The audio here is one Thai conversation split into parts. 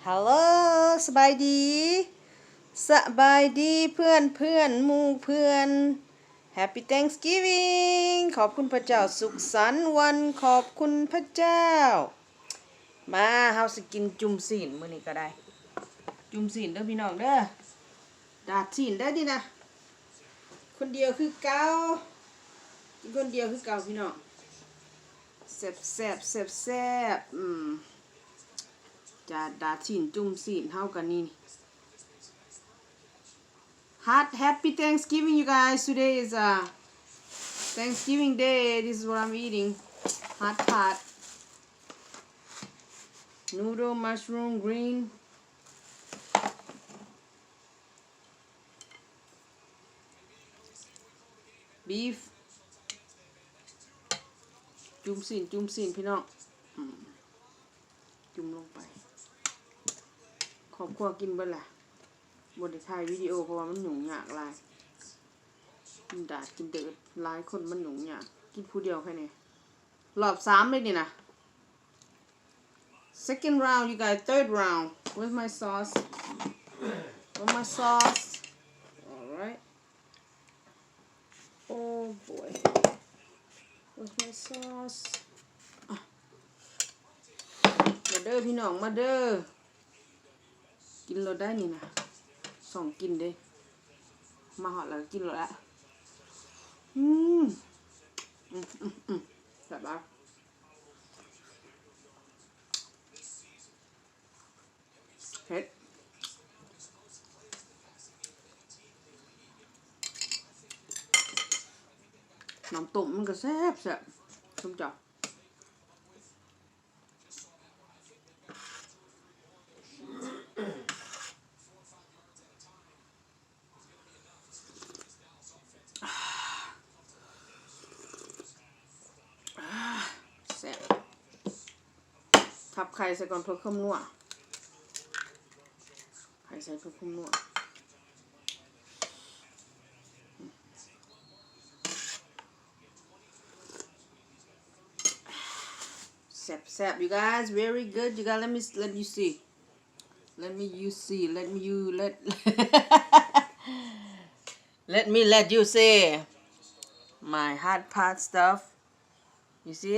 ฮัลโหลสบายดีเพื่อนหมู่เพื่อน Happy Thanksgiving ขอบคุณพระเจ้าสุขสันต์วันขอบคุณพระเจ้ามาเฮาสิกินจุ่มศีลมื้อนี้ก็ได้จุ่มศีลเด้อพี่น้องเด้อดาดศีลได้ดินะคนเดียวคือเก่ากินคนเดียวคือเก่าพี่น้องแซ่บจะดาดศีลจุ่มศีลเฮากันนี่Happy Thanksgiving, you guys. Today is Thanksgiving Day. This is what I'm eating. Hot pot. Noodle, mushroom, green. Beef. จุ่มศีลพี่น้องจุ่มลงไปครอบครัวกินเบิดล่ะบนถ่ายวิดีโอเพราะว่ามันหนุ่งยากหลายกินดาดกินเดือดหลายคนมันหนุ่งยากกินผู้เดียวแค่นี้รอบ3เลยนี่นะ second round you guys third round where's my sauce alright oh boy where's my sauce มาเด้อพี่น้องมาเด้อกินเราได้นี่นะส่องกินดิมาหอดแล้วกินแล้วแบบว่าเผ็ดน้ำต้มมันก็แซ่บชมจ่อทับไข่ใส่ก่อนเพื่อเพิ่มนัวไข่ใส่เพื่อเพิ่มนัวแซ่บ you guys very good you guys let you see let me let you see my hot pot stuff you see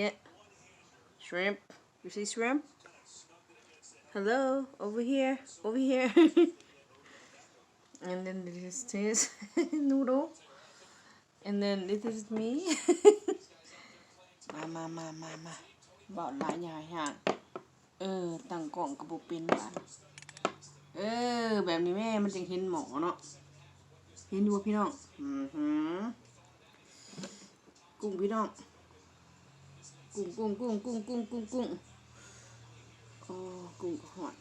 it shrimp you see shrimp hello over here and then this is noodle and then this is me มาบอกหลายอย่างตั้งกล่องกับบุเป็นบ้านแบบนี้แม่มันจึงเห็นหมอเนาะเห็นดูพี่น้องกุ้งพี่น้องกุ้งโอ้กุ้งก็หอด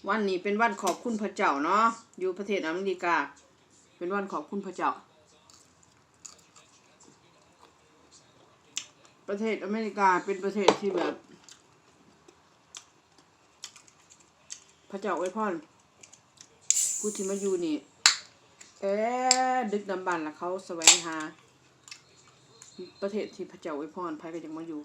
วันนี้เป็นวันขอบคุณพระเจ้าเนาะอยู่ประเทศอเมริกาเป็นวันขอบคุณพระเจ้าประเทศอเมริกาเป็นประเทศที่แบบพระเจ้าอวยพรผู้ที่มาอยู่นี่ดึกดำบรรพ์ละเขาแสวงหาประเทศที่พระเจ้าอวยพรใครก็ยังมาอยู่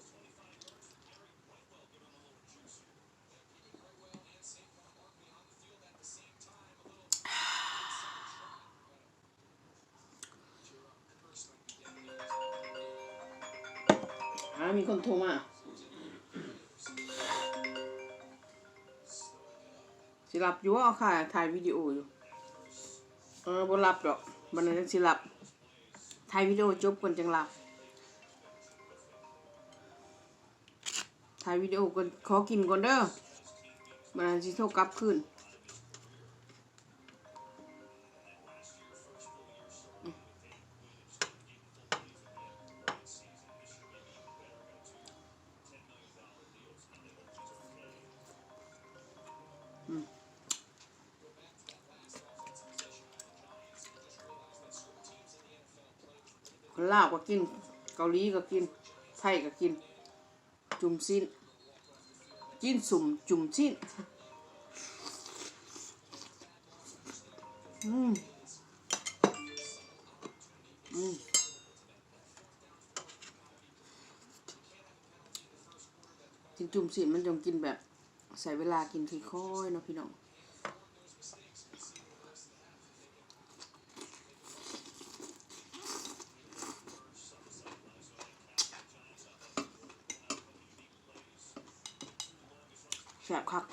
มีคนโทรมาสิรับอยู่ว่าค่ะถ่ายวิดีโออยู่บ่รับดอกบัดนั้นสิรับถ่ายวิดีโอจบก่อนจังรับถ่ายวิดีโอก่อนขอกินก่อนเด้อบัดนั้นสิโทรกลับคืนคนลาวก็กินเกาหลีก็กินไทยก็กินจุ่มซีน จิ้นสุ่มจุ่มชิ้นอืมจิ้นจุ่มชิ้นมันต้องกินแบบใส่เวลากินค่อยๆเนาะพี่น้องแซ่บคัก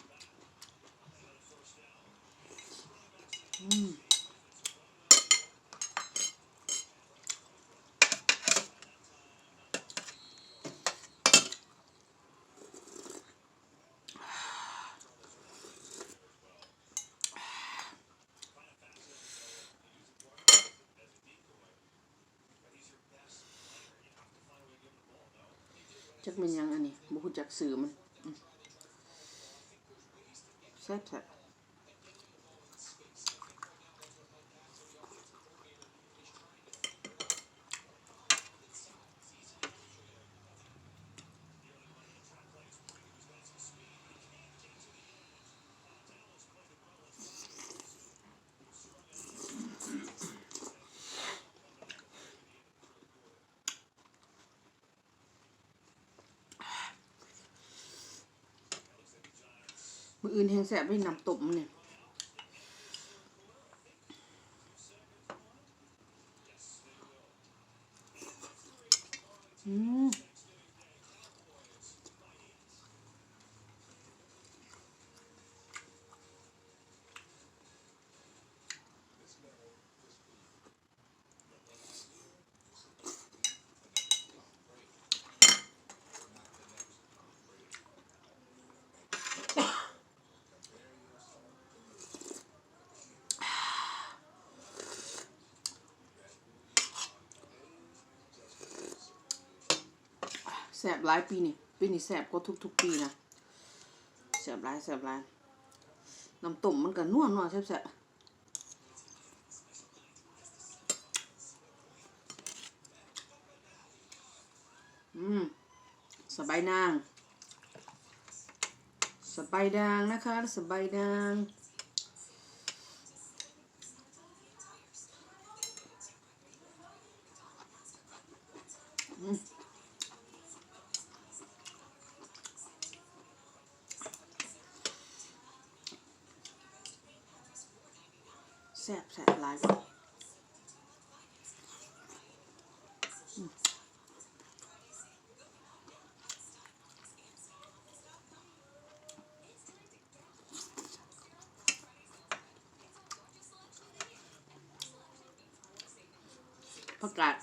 จักเป็นยังอันนี้บ่ฮู้จักสื่อมันแซ่บแซ่บมื้ออื่นแห้งแซ่บด้วยน้ำต้มเนี่ยแซ่บหลายปีนี้แซ่บกว่าทุกปีนะแซ่บหลายแซ่บหลายน้ำต้มมันก็นัวแซ่บแซ่บสบายนางสบายดางนะคะสบายดางแซ่บแซ่บหลายผักกาด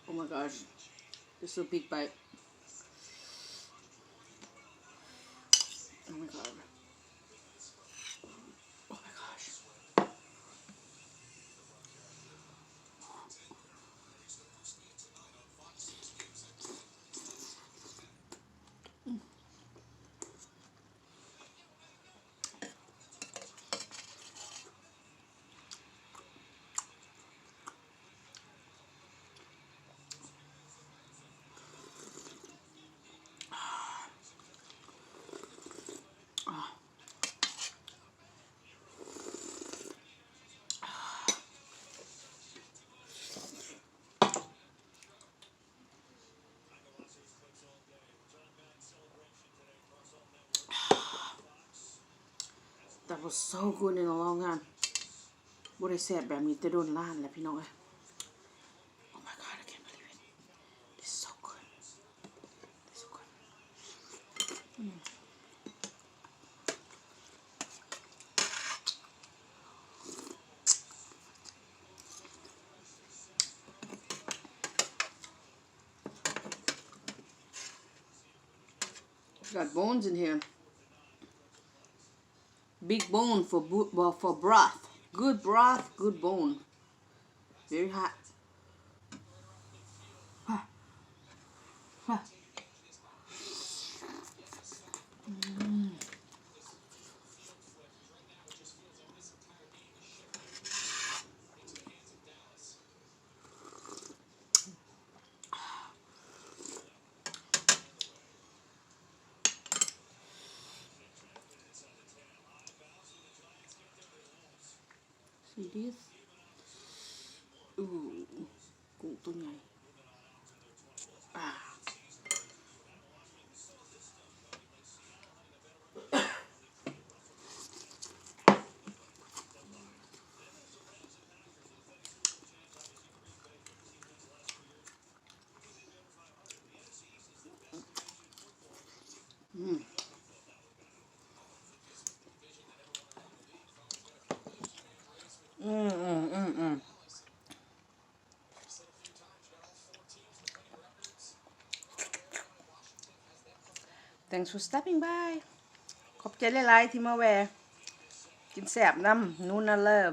Oh my gosh, this is a big bite. Oh my god. Oh my gosh. That was so good in a long time. What I said แบบนี้จะโดนล้านแหละพี่น้องเอ้ย Oh my god, I can't believe it. This is so good. This is so good. Got bones in here. Big bone for broth. Good broth, good bone. Very hot. Ah, ah. See this? Ooh, กุ้งตัวใหญ่ Ah. Mm. Thanks for stopping by ขอบใจหลายๆที่มาแวะกินแซ่บน้ำนูนน่ะเลิฟ